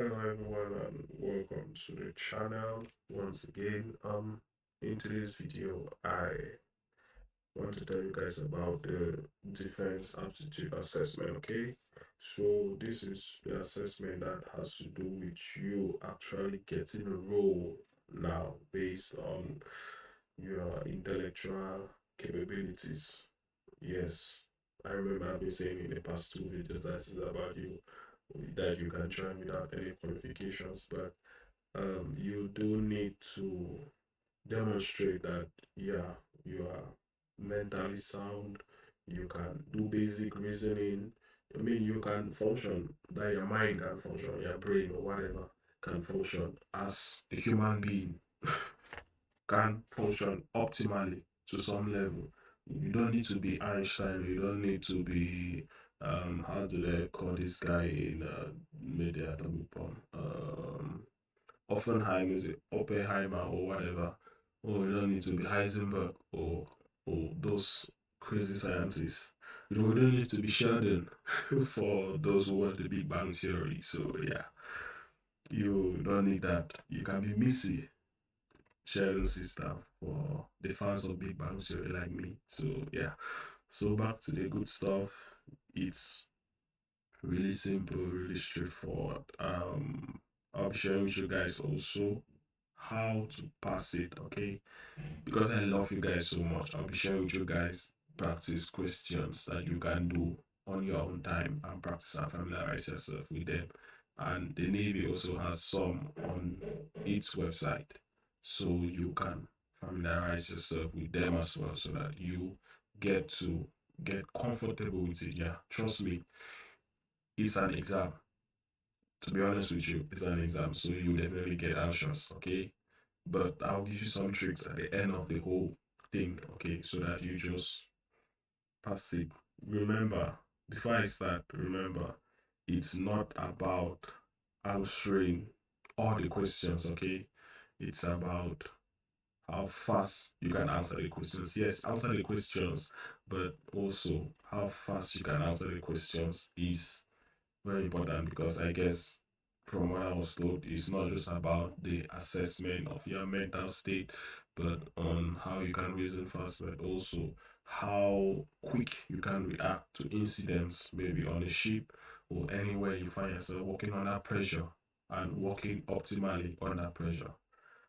Hello everyone and welcome to the channel once again. In today's video I want to tell you guys about the Defense Aptitude Assessment, okay? So this is the assessment that has to do with you actually getting a role now based on your intellectual capabilities. Yes, I remember I've been saying in the past two videos that is about you, that you can join without any qualifications, but you do need to demonstrate that, yeah, you are mentally sound, you can do basic reasoning. I mean, you can function, that your mind can function, your brain or whatever can function as a human being, can function optimally to some level. You don't need to be Einstein, you don't need to be how do they call this guy in media atomic bomb? Offenheim, is it Oppenheimer or whatever? Or you don't need to be Heisenberg or those crazy scientists. You don't need to be Sheldon for those who watch the Big Bang Theory. So yeah, you don't need that. You can be Missy, Sheldon's sister, for the fans of Big Bang Theory like me. So yeah. So back to the good stuff. It's really simple, really straightforward. I'll be sharing with you guys also how to pass it, okay? Because I love you guys so much, I'll be sharing with you guys practice questions that you can do on your own time and practice and familiarize yourself with them. And the Navy also has some on its website, so you can familiarize yourself with them as well, so that you get comfortable with it. Yeah, trust me, it's an exam. To be honest with you, it's an exam, so you definitely get anxious, okay? But I'll give you some tricks at the end of the whole thing, okay, so that you just pass it. Remember, before I start, remember, it's not about answering all the questions, okay? It's about how fast you can answer the questions. Yes, answer the questions, but also how fast you can answer the questions is very important, because I guess from what I was told, it's not just about the assessment of your mental state, but on how you can reason fast, but also how quick you can react to incidents, maybe on a ship or anywhere you find yourself working under pressure and working optimally under pressure.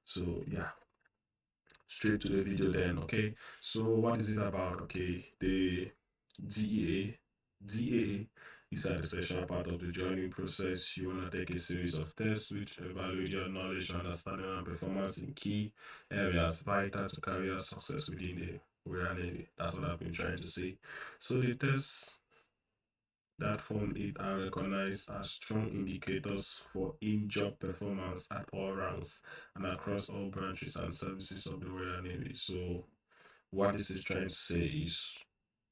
So yeah, straight to the video then, okay? So what is it about? Okay, the DAA is an essential part of the joining process. You want to take a series of tests which evaluate your knowledge, understanding, and performance in key areas vital to career success within the Royal Navy. That's what I've been trying to say. So the tests that form it are recognized as strong indicators for in-job performance at all ranks and across all branches and services of the Royal Navy. So what this is trying to say is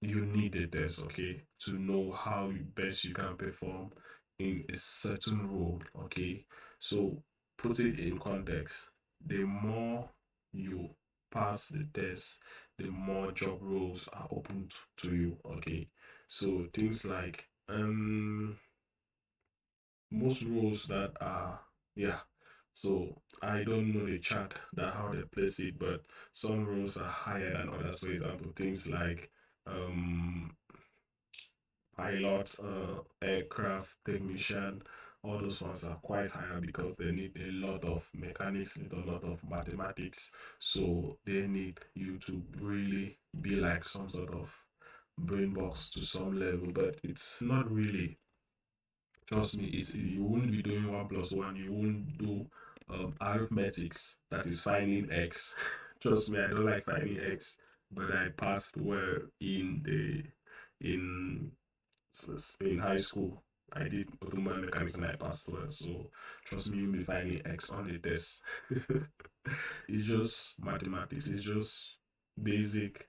you need a test, okay, to know how best you can perform in a certain role, okay? So put it in context. The more you pass the test, the more job roles are open to you, okay? So things like most roles that are, yeah, so I don't know the chart that how they place it, but some roles are higher than others. For example, things like um pilot, aircraft technician, all those ones are quite higher because they need a lot of mechanics, need a lot of mathematics. So they need you to really be like some sort of brain box to some level, but it's not really. Trust me, it's, you won't be doing 1 plus 1. You won't do arithmetics, that is finding x. Trust me, I don't like finding x, but I passed well in the in in high school. I did automobile mechanics and I passed well. So trust me, you'll be finding x on the test. It's just mathematics. It's just basic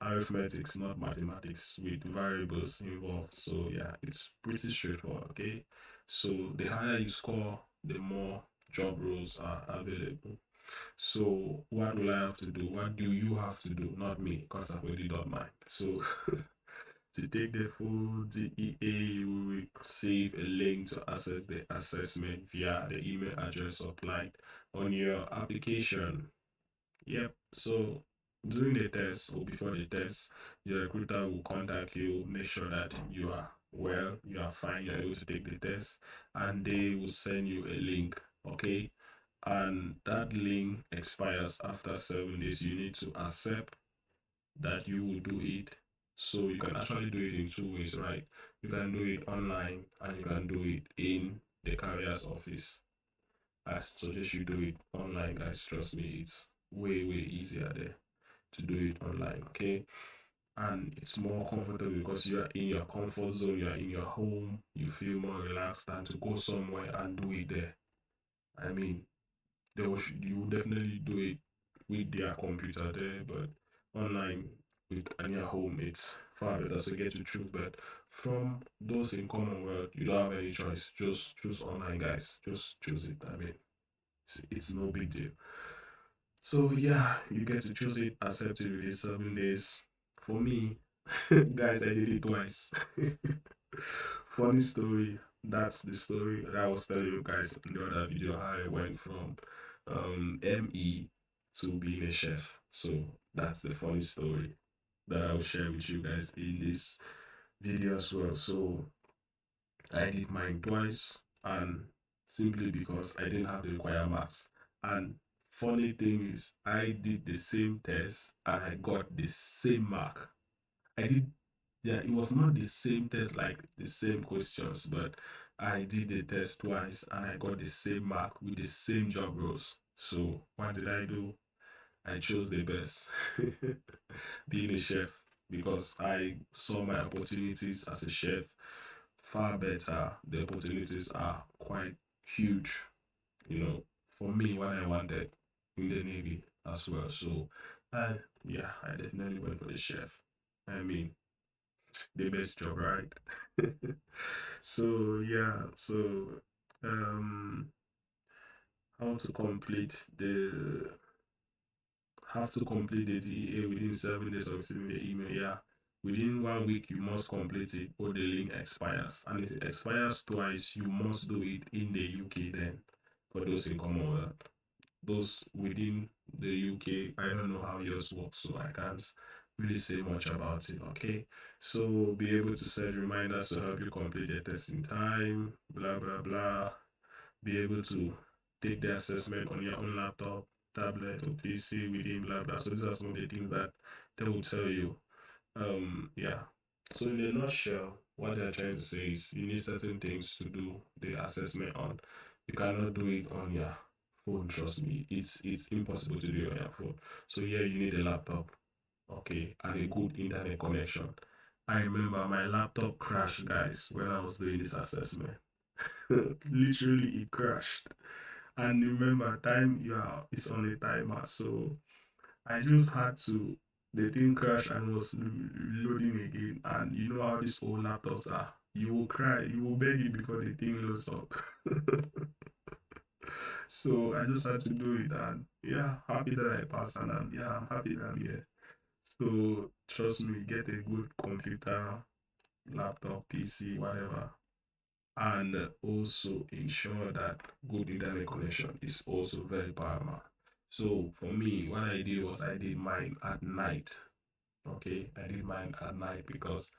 arithmetics, not mathematics, with variables involved. So yeah, it's pretty straightforward. Okay, so the higher you score, the more job roles are available. So what will I have to do? What do you have to do? Not me, because I've already done mine. So To take the full DEA, you will receive a link to access the assessment via the email address supplied on your application. Yep. So during the test or before the test, your recruiter will contact you, make sure that you are well, you are fine, you're able to take the test, and they will send you a link. Okay. And that link expires after 7 days. You need to accept that you will do it. So you can actually do it in two ways, right? You can do it online and you can do it in the carrier's office. I suggest you do it online, guys. Trust me, it's way easier there to do it online, okay? And it's more comfortable because you are in your comfort zone, you are in your home, you feel more relaxed than to go somewhere and do it there. I mean, you will definitely do it with their computer there, but online with in your home, it's far better. So get to choose. But from those in Commonwealth, you don't have any choice. Just choose online, guys. Just choose it. I mean, it's no big deal. So yeah, you get to choose it, accept it within 7 days. For me, guys, I did it twice. Funny story. That's the story that I was telling you guys in the other video, how I went from ME to being a chef. So that's the funny story that I'll share with you guys in this video as well. So I did mine twice, and simply because I didn't have the required marks. And funny thing is, I did the same test and I got the same mark. I did, yeah, it was not the same test, like the same questions, but I did the test twice and I got the same mark with the same job roles. So what did I do? I chose the best, being a chef, because I saw my opportunities as a chef far better. The opportunities are quite huge, for me, what I wanted in the Navy as well. So, yeah, I definitely went for the chef. I mean, the best job, right? So, yeah, so, um, how to complete the have to complete the DEA within 7 days of receiving the email. Yeah, within 1 week you must complete it or the link expires. And if it expires twice, you must do it in the UK then. For those in Commonwealth, those within the UK, I don't know how yours works, so I can't really say much about it. Okay, so be able to set reminders to help you complete the test in time. Blah blah blah. Be able to take the assessment on your own laptop, tablet, or PC within blah blah. So these are some of the things that they will tell you. Yeah. So in a nutshell, what they're trying to say is you need certain things to do the assessment on. You cannot do it on your phone, trust me. It's impossible to do it on your phone. So yeah, you need a laptop, okay, and a good internet connection. I remember my laptop crashed, guys, when I was doing this assessment. Literally, it crashed. And remember, time it's on a timer, so I just had to. The thing crashed and was loading again. And you know how these old laptops are. You will cry, you will beg it before the thing loads up. So I just had to do it, and yeah, happy that I passed, and I'm happy that I'm here. So trust me, get a good computer, laptop, PC, whatever, and also ensure that good internet connection is also very paramount. So for me, what I did was I did mine at night. Okay, I did mine at night because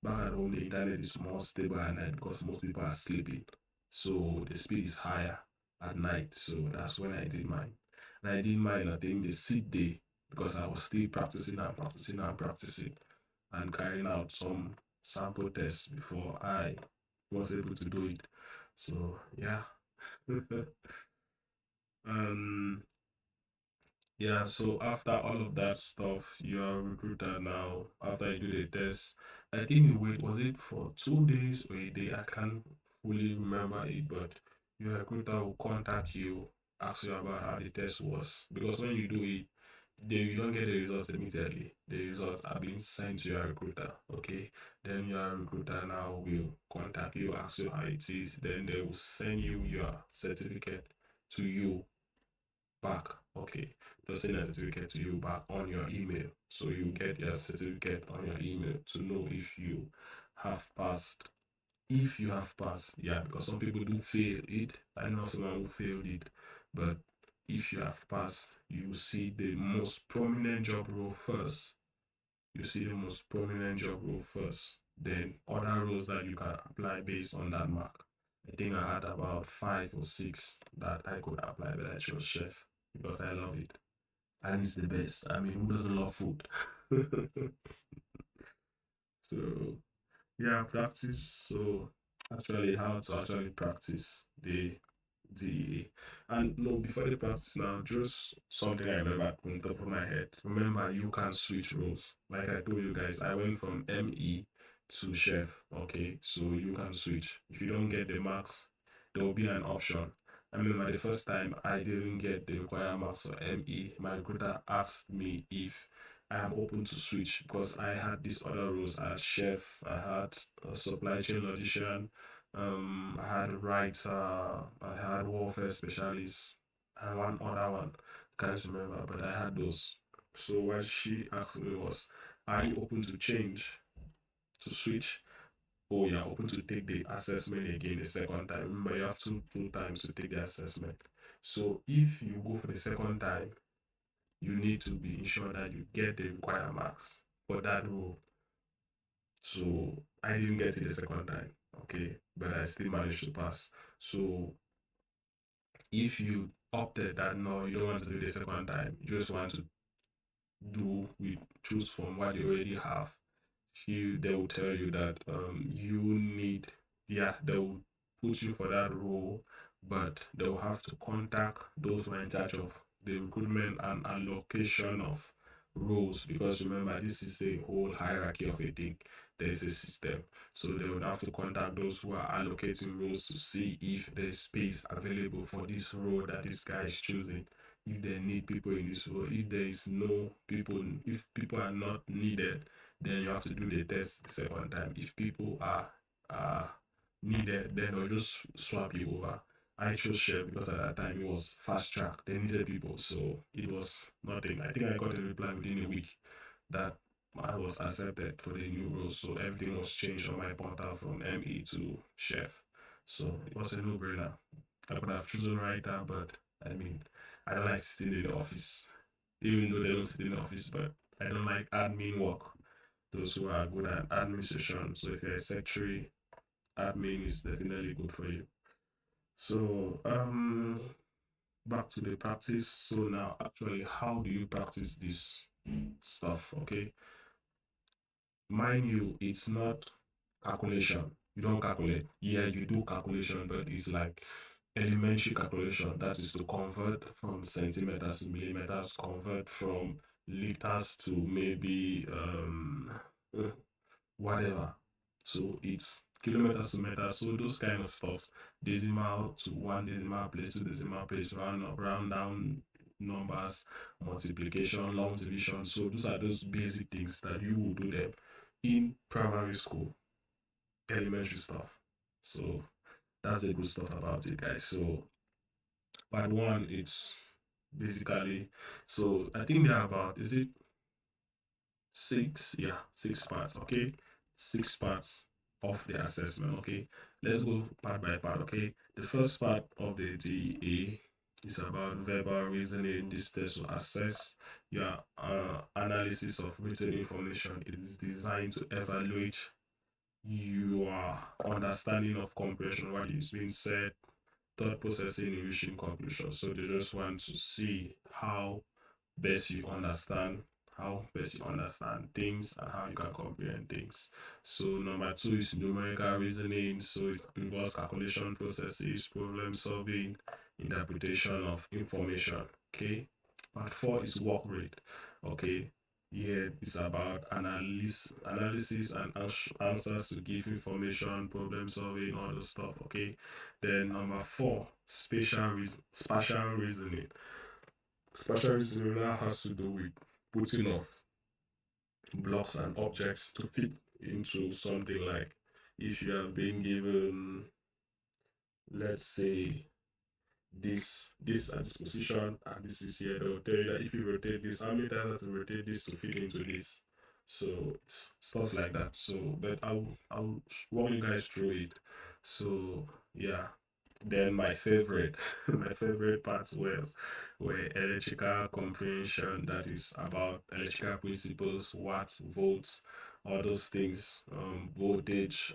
back at home the internet is more stable at night because most people are sleeping. So the speed is higher at night. So that's when I did mine. And I did mine, I think, the sit day because I was still practicing and practicing and practicing and carrying out some sample tests before I was able to do it. So yeah. um yeah, so after all of that stuff, you are recruited now. After you do the test, I think you wait, was it for 2 days or a day? I can't fully remember it, but your recruiter will contact you, ask you about how the test was. Because when you do it, you don't get the results immediately. The results are being sent to your recruiter. Okay. Then your recruiter now will contact you, ask you how it is. Then they will send you your certificate to you back Okay, they'll send a certificate to you back on your email. So you get your certificate on your email to know if you have passed. If you have passed, yeah, because some people do fail it. I know someone who failed it, but if you have passed, you see the most prominent job role first. You see the most prominent job role first, then other roles that you can apply based on that mark. I think I had about 5 or 6 that I could apply, but I chose chef because I love it. And it's the best. I mean, who doesn't love food? So, yeah, practice. So, actually, how to actually practice the and no, before the practice now, just something I remember on top of my head. Remember, you can switch roles. Like I told you guys, I went from ME to chef. Okay, so you can switch. If you don't get the marks, there will be an option. I remember the first time I didn't get the required marks for ME, my recruiter asked me if I am open to switch because I had these other roles. I had chef, I had a supply chain logician, I had writer, I had warfare specialist, and one other one. Can't remember, but I had those. So what she asked me was, "Are you open to change, to switch, or you're open to take the assessment again the second time?" Remember, you have two times to take the assessment. So if you go for the second time, you need to be ensured that you get the required marks for that role. So I didn't get it the second time, okay, but I still managed to pass. So if you opted that no, you don't want to do the second time, you just want to choose from what you already have, they will tell you that you need, yeah, they will put you for that role, but they will have to contact those who are in charge of the recruitment and allocation of roles, because remember, this is a whole hierarchy of a thing. There's a system, so they would have to contact those who are allocating roles to see if there's space available for this role that this guy is choosing, if they need people in this role. If there is no people, if people are not needed, then you have to do the test the second time. If people are needed, then they'll just swap you over. I chose chef because at that time it was fast track. They needed people, so it was nothing. I think I got a reply within a week that I was accepted for the new role. So everything was changed on my portal from ME to chef. So it was a no-brainer. I could have chosen writer, but I mean, I don't like sitting in the office, even though they don't sit in the office, but I don't like admin work. Those who are good at administration. So if you're a secretary, admin is definitely good for you. So back to the practice. So now actually, how do you practice this stuff? Okay. Mind you, it's not calculation. You don't calculate. Yeah, you do calculation, but it's like elementary calculation. That is to convert from centimeters to millimeters, convert from liters to maybe whatever. So it's kilometers to meters. So those kind of stuff, decimal to one decimal place, two decimal place, round up, round down numbers, multiplication, long division. So those are those basic things that you will do them in primary school, elementary stuff. So that's the good stuff about it, guys. So part one, it's basically, so I think there are about, is it 6? Yeah, 6 parts. Okay, 6 parts of the assessment. Okay, let's go part by part. Okay, the first part of the DA is about verbal reasoning. This test will assess your analysis of written information. It is designed to evaluate your understanding of comprehension, what is being said, thought processing, and reaching conclusions. So they just want to see best you understand how best you understand things and how you can comprehend things. So number 2 is numerical reasoning. So it involves calculation processes, problem solving, interpretation of information. Okay. Part 4 is work rate. Okay. Here it's about analysis and answers to give information, problem solving, all the stuff. Okay. Then number 4, spatial reasoning. Spatial reasoning now has to do with putting of blocks and objects to fit into something. Like if you have been given, let's say, this at this position and this is here. They'll tell you that if you rotate this, how many times have to rotate this to fit into this. So it's stuff like that. So but I'll walk you guys through it. So yeah. Then my favorite my favorite parts were electrical comprehension, that is about electrical principles, watts, volts, all those things, voltage,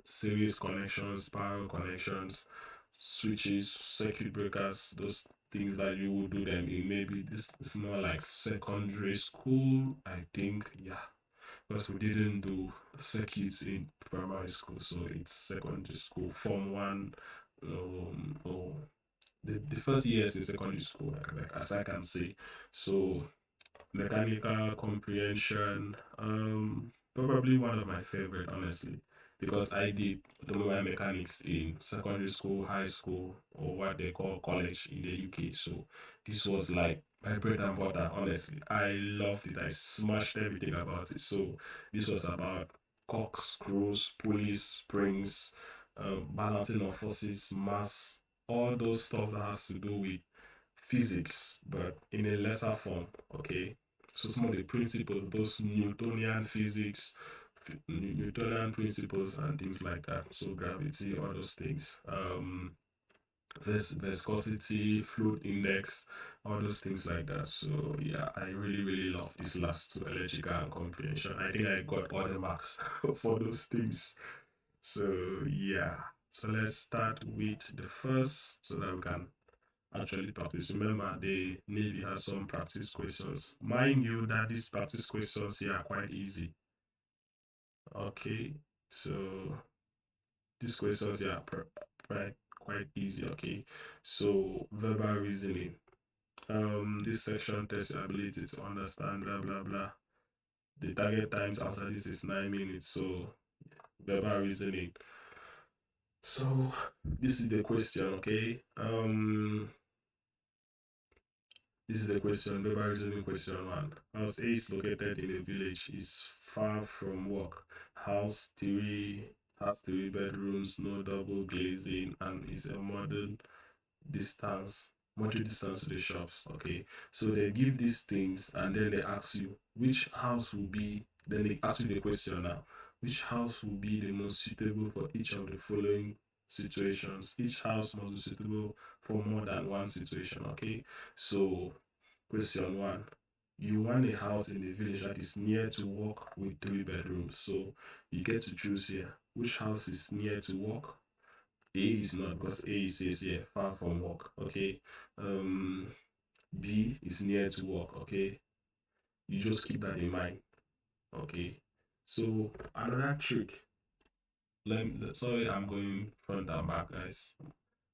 series connections, power connections, switches, circuit breakers, those things that you would do them in maybe this is more like secondary school, I think. Yeah, because we didn't do circuits in primary school, so it's secondary school, form one, or the first years in secondary school, like as I can say. So mechanical comprehension, probably one of my favorite, honestly, because I did the mobile mechanics in secondary school, high school, or what they call college in the UK. So this was like my bread and butter, honestly. I loved it. I smashed everything about it. So this was about cogs, screws, pulleys, springs, balancing of forces, mass, all those stuff that has to do with physics, but in a lesser form. Okay, so some of the principles, those Newtonian physics, Newtonian principles, and things like that. So gravity, all those things. Viscosity, fluid index, all those things like that. So yeah, I really love these last two, electrical and comprehension. I think I got all the marks for those things. So yeah. So let's start with the first so that we can actually practice. Remember, the Navy has some practice questions. Mind you that these practice questions here are quite easy. Okay, so these questions here are quite easy. Okay, so verbal reasoning. This section tests your ability to understand blah blah blah. The target time to answer this is 9 minutes. So verbal reasoning. So this is the question. Okay. This is the question, verbal reasoning question one. House A is located in a village, is far from work. House 3 has 3 bedrooms, no double glazing, and is a moderate distance to the shops. Okay, so they give these things and then they ask you which house will be, then they ask you the question now, which house will be the most suitable for each of the following situations. Each house must be suitable for more than one situation. Okay, so question one, you want a house in a village that is near to work with 3 bedrooms. So you get to choose here which house is near to work. A is not, because A says here far from work. Okay. Um, B is near to work. Okay. You just keep that in mind. Okay. So another trick. Sorry, I'm going front and back, guys.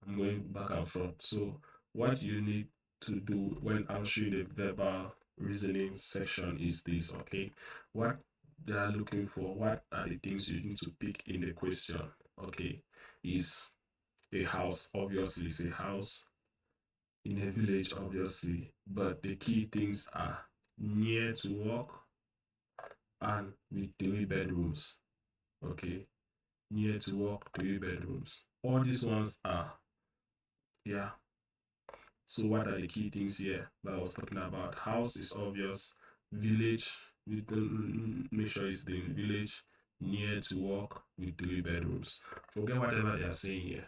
I'm going back and front. So what you need to do when answering the verbal reasoning section is this. Okay, what they are looking for, what are the things you need to pick in the question. Okay, is a house, obviously it's a house in a village, obviously, but the key things are near to work and with 3 bedrooms. Okay, near to work, 3 bedrooms. All these ones are, yeah. So what are the key things here that I was talking about? House is obvious. Village, we don't make sure it's the village, near to work with 3 bedrooms. Forget whatever they are saying here.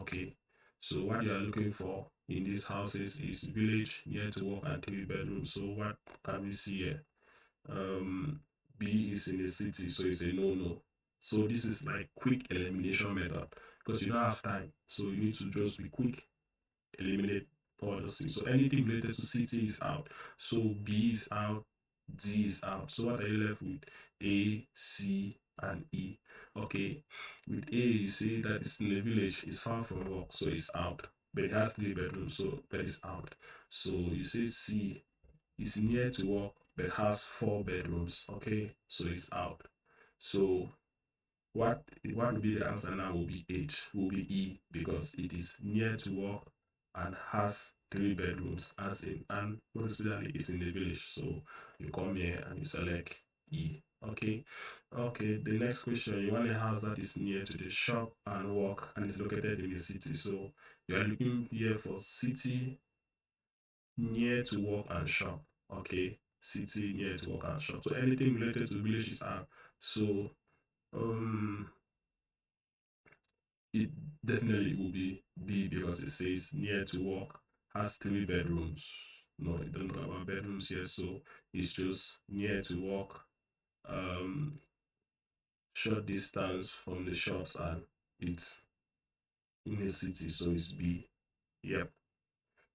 Okay. So what you are looking for in these houses is village, near to work, and 3 bedrooms. So what can we see here? B is in a city, so it's a no-no. So this is like quick elimination method because you don't have time. So you need to just be quick, eliminate policy. So anything related to city is out. So B is out, D is out. So what are you left with? A, C, and E. Okay. With A, you see that it's in a village, it's far from work, so it's out. But it has 3 bedrooms, so but it's out. So you say C is near to work, but has 4 bedrooms. Okay, so it's out. So what will be the answer now will be H, will be E, because it is near to work and has 3 bedrooms, as in, and most especially it's in the village. So you come here and you select E. Okay. Okay. The next question, you want a house that is near to the shop and work and is located in a city. So you are looking here for city near to work and shop. Okay. City near to work and shop. So anything related to villages are so um it definitely will be B because it says near to work, has 3 bedrooms. No, it don't talk about bedrooms here, so it's just near to work, um, short distance from the shops, and it's in a city, so it's B. Yep.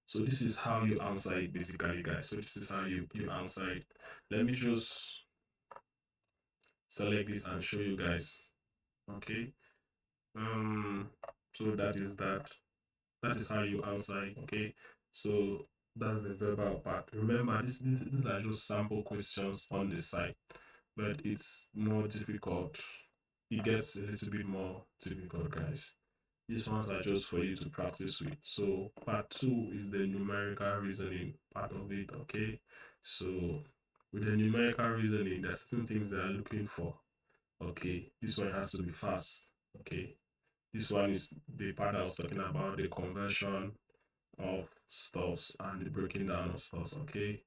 So this is how you answer it basically, guys. So this is how you answer it. Let me just select this and show you guys. Okay. Um. So that is that. That is how you answer it. Okay. So that's the verbal part. Remember, these are just sample questions on the site, but it's more difficult. It gets a little bit more difficult, guys. These ones are just for you to practice with. So part 2 is the numerical reasoning part of it. Okay. So with the numerical reasoning, there's certain things they are looking for. Okay. This one has to be fast. Okay. This one is the part I was talking about, the conversion of stuffs and the breaking down of stuffs. Okay.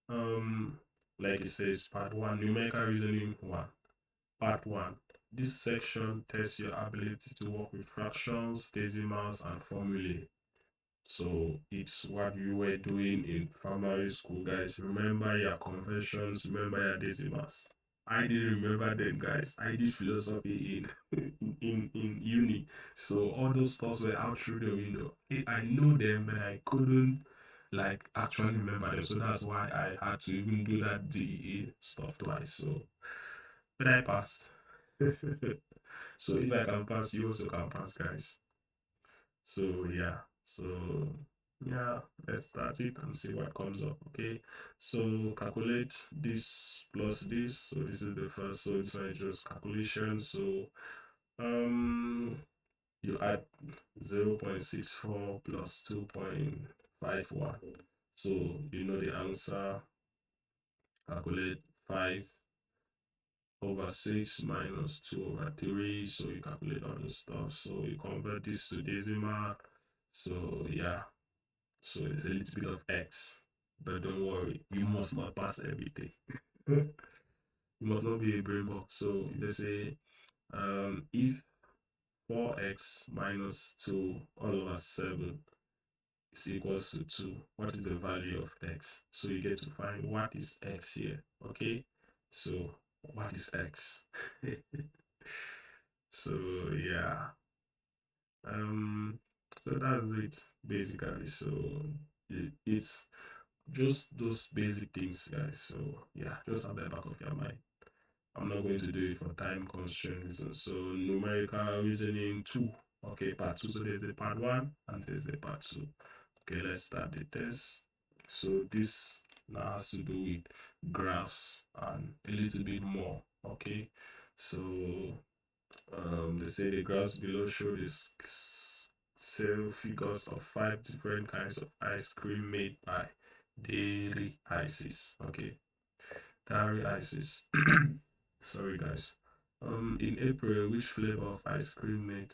Um, like it says, part 1, numerical reasoning 1. Part 1. This section tests your ability to work with fractions, decimals, and formulae. So it's what you were doing in primary school, guys. Remember your conversions, remember your decimals. I didn't remember them, guys. I did philosophy in in uni, so all those stuffs were out through the window. I know them, but I couldn't like actually remember them. So that's why I had to even do that DE stuff twice. So, but I passed. So if I can pass, you also can pass, guys. So yeah, so yeah, let's start it and see what comes up. Okay, so calculate this plus this. So this is the first. So it's not just calculation. So you add 0.64 plus 2.51. So you know the answer. Calculate 5/6 minus 2/3. So you calculate all the stuff. So you convert this to decimal. So yeah, so it's a little bit of X. But don't worry, you must not pass everything. You must not be a brain box. So they say if 4x minus 2 all over 7 is equals to 2, what is the value of x? So you get to find what is x here. Okay, so what is x? So yeah, so that's it basically. So it's just those basic things, guys. So yeah, just at the back of your mind. I'm not going to do it for time constraint reasons. So numerical reasoning 2. Okay, part 2. So there's the part 1 and there's the part 2. Okay, let's start the test. So this now has to do with graphs and a little bit more. Okay, so they say the graphs below show this sale figures of 5 different kinds of ice cream made by Dairy Ices. Okay, Dairy Ices. Sorry, guys. In April, which flavor of ice cream made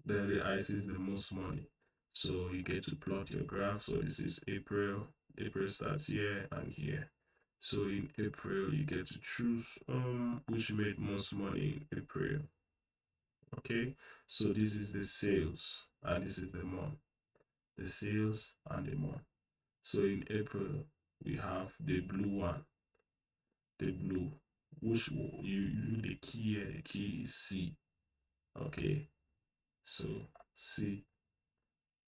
Dairy Ices the most money? So you get to plot your graph. So this is April. April starts here and here. So in April, you get to choose which made most money in April. Okay, so this is the sales and this is the month. The sales and the month. So in April, we have the blue one. The blue, which you the key here, the key is C. Okay, so C,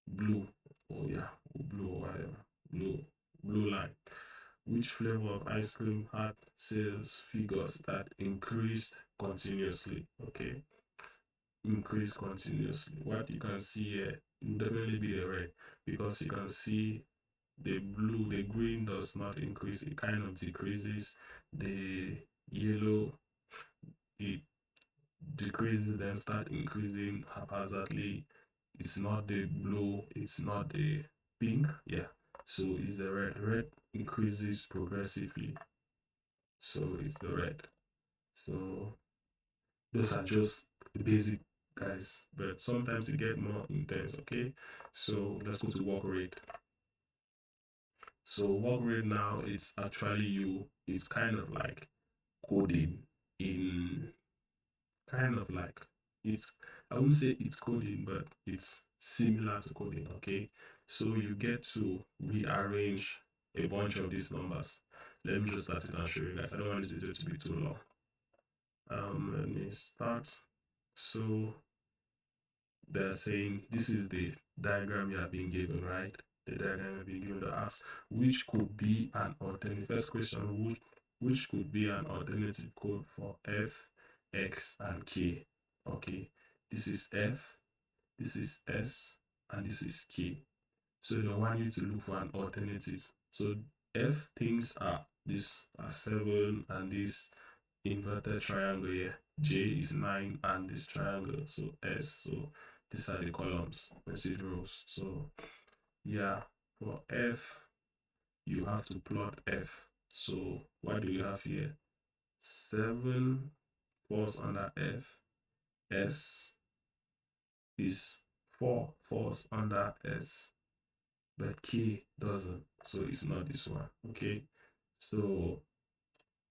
blue, oh yeah, blue or whatever, blue line. Which flavor of ice cream had sales figures that increased continuously? Okay, increase continuously. What you can see here will definitely be the red because you can see the blue, the green does not increase, it kind of decreases. The yellow, it decreases, then start increasing haphazardly. It's not the blue, it's not the pink, yeah. So it's the red. Red increases progressively. So it's the red. So those are just basic, guys, but sometimes it get more intense. Okay, so let's go to work rate. So work rate now, it's actually it's kind of like coding in kind of like it's I wouldn't say it's coding, but it's similar to coding. Okay, so you get to rearrange a bunch of these numbers. Let me just start it and show you guys. I don't want this video to be too long. Let me start. So they're saying this is the diagram you have been given, right? The diagram you have been given to us, which could be an alternative. First question, which could be an alternative code for F, X, and K. Okay, this is F, this is S, and this is K. So they want you to look for an alternative. So F things are this are 7 and this inverted triangle here. J is 9 and this triangle. So S. So these are the columns, message rows. So yeah, for F, you have to plot F. So what do you have here? 7 falls under F. S is 4 falls under S. But K doesn't. So it's not this one. Okay. So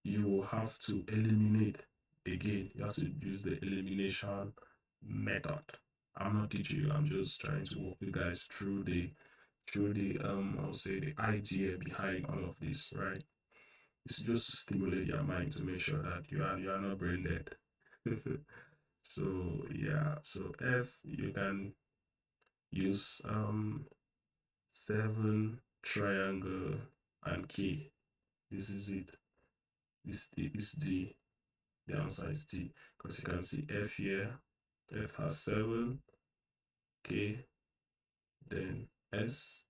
you will have to eliminate again. You have to use the elimination method. I'm not teaching you, I'm just trying to walk you guys through the I'll say the idea behind all of this, right? It's just to stimulate your mind to make sure that you are not brain dead. So yeah, so F you can use 7 triangle and K. This is it. This is D. The answer is D, because you can see F here. F has 7, K, then S.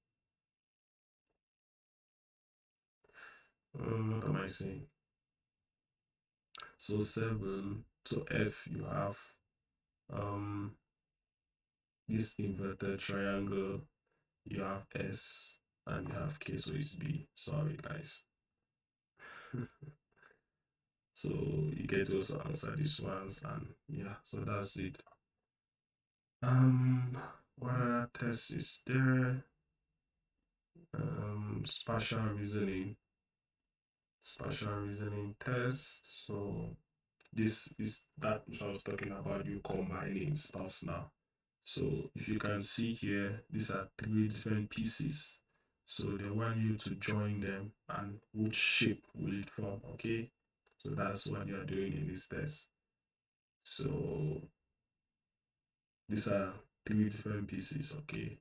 What am I saying? So 7 to F, you have this inverted triangle, you have S, and you have K, so it's B. Sorry, guys. So you get to also answer these ones, and yeah, so that's it. What other tests is there? Spatial reasoning test. So this is that which I was talking about, you combining stuffs now. So if you can see here, these are 3 different pieces. So they want you to join them, and which shape will it form? Okay, so that's what you are doing in this test. So these are 3 different pieces. Okay,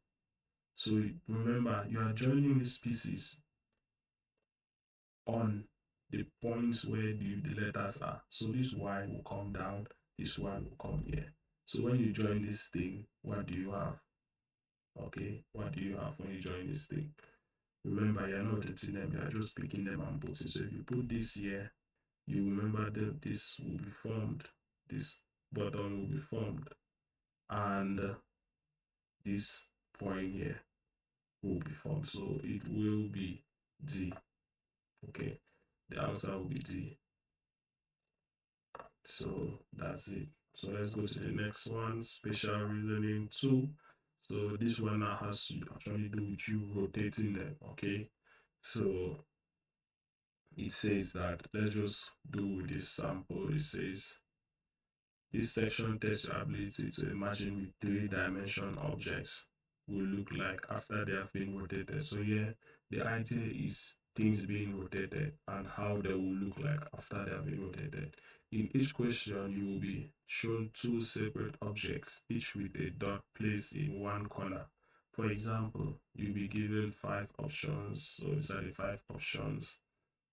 so remember, you are joining these pieces on the points where the letters are. So this Y will come down, this one will come here. So when you join this thing, what do you have? Okay, what do you have when you join this thing? Remember, you're not rotating them, you're just picking them and putting. So if you put this here, you remember that this will be formed, this button will be formed, and this point here will be formed. So it will be D. Okay, the answer will be D. So that's it. So let's go to the next one, spatial reasoning 2. So this one now has to actually do with you rotating them. Okay, so it says that, let's just do with this sample. It says this section tests your ability to imagine with 3-dimensional objects will look like after they have been rotated. So yeah, the idea is things being rotated and how they will look like after they have been rotated. In each question, you will be shown 2 separate objects, each with a dot placed in one corner. For example, you'll be given 5 options. So these are the 5 options.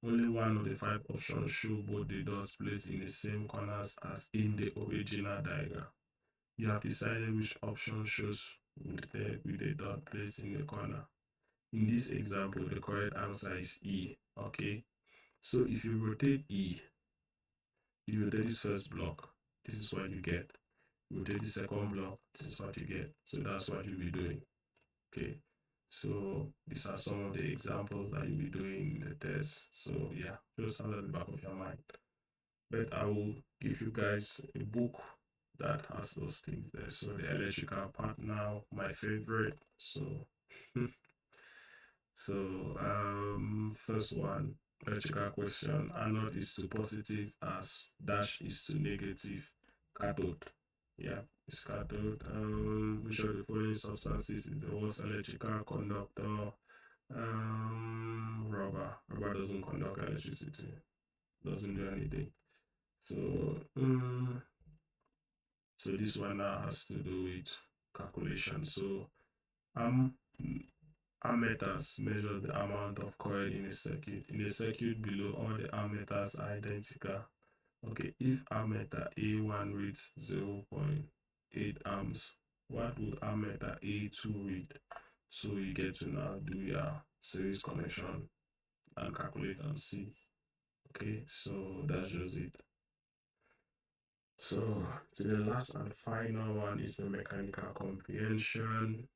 Only one of the 5 options show both the dots placed in the same corners as in the original diagram. You have decided which option shows with the dot placed in the corner. In this example, the correct answer is E. Okay, so if you rotate E, you rotate this first block, this is what you get. You rotate the second block, this is what you get. So that's what you'll be doing. Okay, so these are some of the examples that you'll be doing in the test. So yeah, just have at the back of your mind. but I will give you guys a book that has those things there. So the electrical part now, my favorite. So first one, electrical question. Anode is to positive as dash is to negative. Cathode. Yeah, it's cathode. Which of the following substances is the worst electrical conductor? Rubber. Rubber doesn't conduct electricity. Doesn't do anything. So this one now has to do with calculation. So ammeters measure the amount of coil in a circuit. In a circuit below, all the ammeters are identical. Okay, if ammeter A1 reads 0.8 amps, what will ammeter A2 read? So you get to now do your series connection and calculate and see. Okay, so that's just it. So to the last and final one is the mechanical comprehension.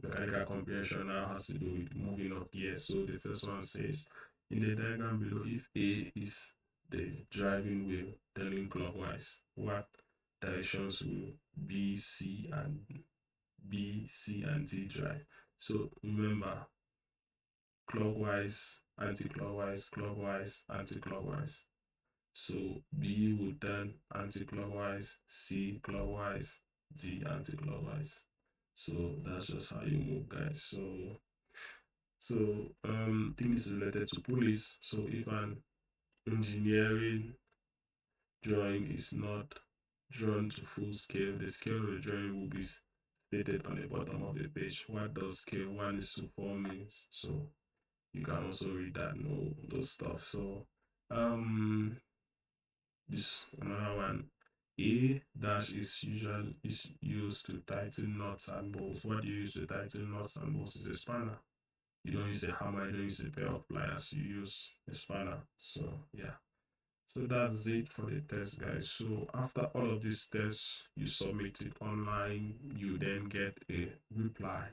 Mechanical comprehension now has to do with moving of gears. So the first one says, in the diagram below, if A is the driving wheel turning clockwise, what directions will B, C, and D drive? So remember, clockwise, anti-clockwise, clockwise, anti-clockwise. So B will turn anti-clockwise, C clockwise, D anti-clockwise. So that's just how you move, guys. So things related to pulleys. So if an engineering drawing is not drawn to full scale, the scale of the drawing will be stated on the bottom of the page. What does scale 1:4 means? So you can also read that, know those stuff. So this another one. A dash is used to tighten nuts and bolts. What do you use to tighten nuts and bolts is a spanner. You don't use a hammer, you don't use a pair of pliers, you use a spanner. So yeah. So that's it for the test, guys. So after all of these tests, you submit it online, you then get a reply.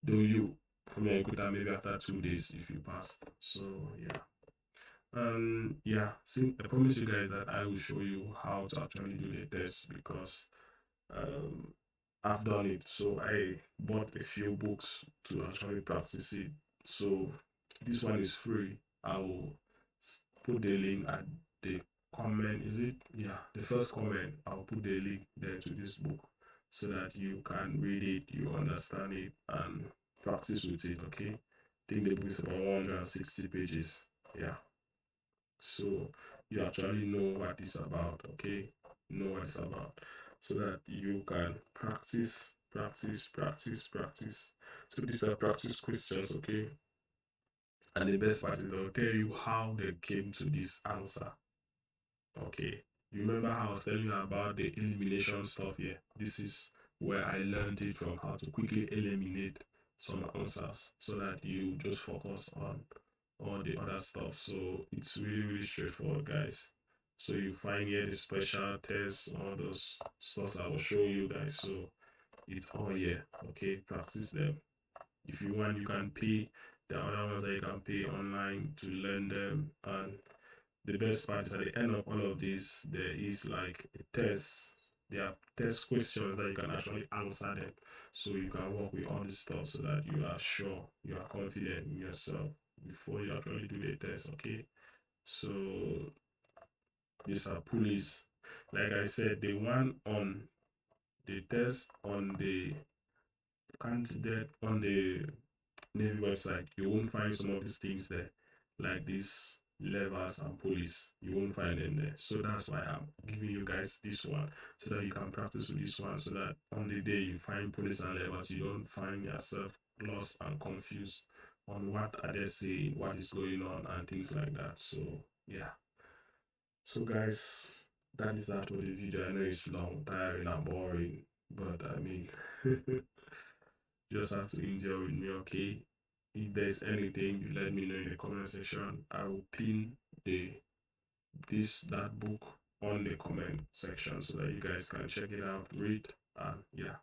Do you maybe after 2 days if you passed. So yeah. Yeah, see, I promise you guys that I will show you how to actually do the test because I've done it. So I bought a few books to actually practice it. So this one is free. I will put the link at the comment. Is it? Yeah, the first comment. I'll put the link there to this book so that you can read it, you understand it, and practice with it. Okay. I think the book is about 160 pages. Yeah. So you actually know what it's about, okay? Know what it's about so that you can practice. So these are practice questions, okay? And the best part is they'll tell you how they came to this answer. Okay. You remember how I was telling you about the elimination stuff here? This is where I learned it from, how to quickly eliminate some answers so that you just focus on all the other stuff. So it's really straightforward, guys. So you find here the special tests, all those stuff I will show you guys. So it's all here. Okay, practice them. If you want, you can pay the other ones that you can pay online to learn them. And the best part is at the end of all of this, there is like a test. There are test questions that you can actually answer them. So you can work with all this stuff so that you are sure, you are confident in yourself before you actually do the test, okay? So these are pulleys. Like I said, the one on the test on the candidate on the Navy website, you won't find some of these things there, like these levers and pulleys. You won't find them there. So that's why I'm giving you guys this one so that you can practice with this one so that on the day you find pulleys and levers, you don't find yourself lost and confused on what are they saying, what is going on, and things like that. So yeah. So guys, that is that for the video. I know it's long, tiring, and boring, but I mean, just have to endure with me, okay? If there's anything, you let me know in the comment section. I will pin that book on the comment section so that you guys can check it out, read, and yeah.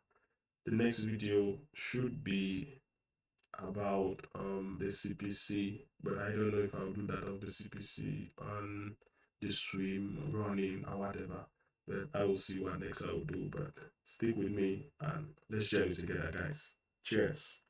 The next video should be about the CPC But I don't know if I'll do that of the CPC on the swim, running, or whatever. But I will see what next I will do. But stick with me and let's journey together, guys. Cheers.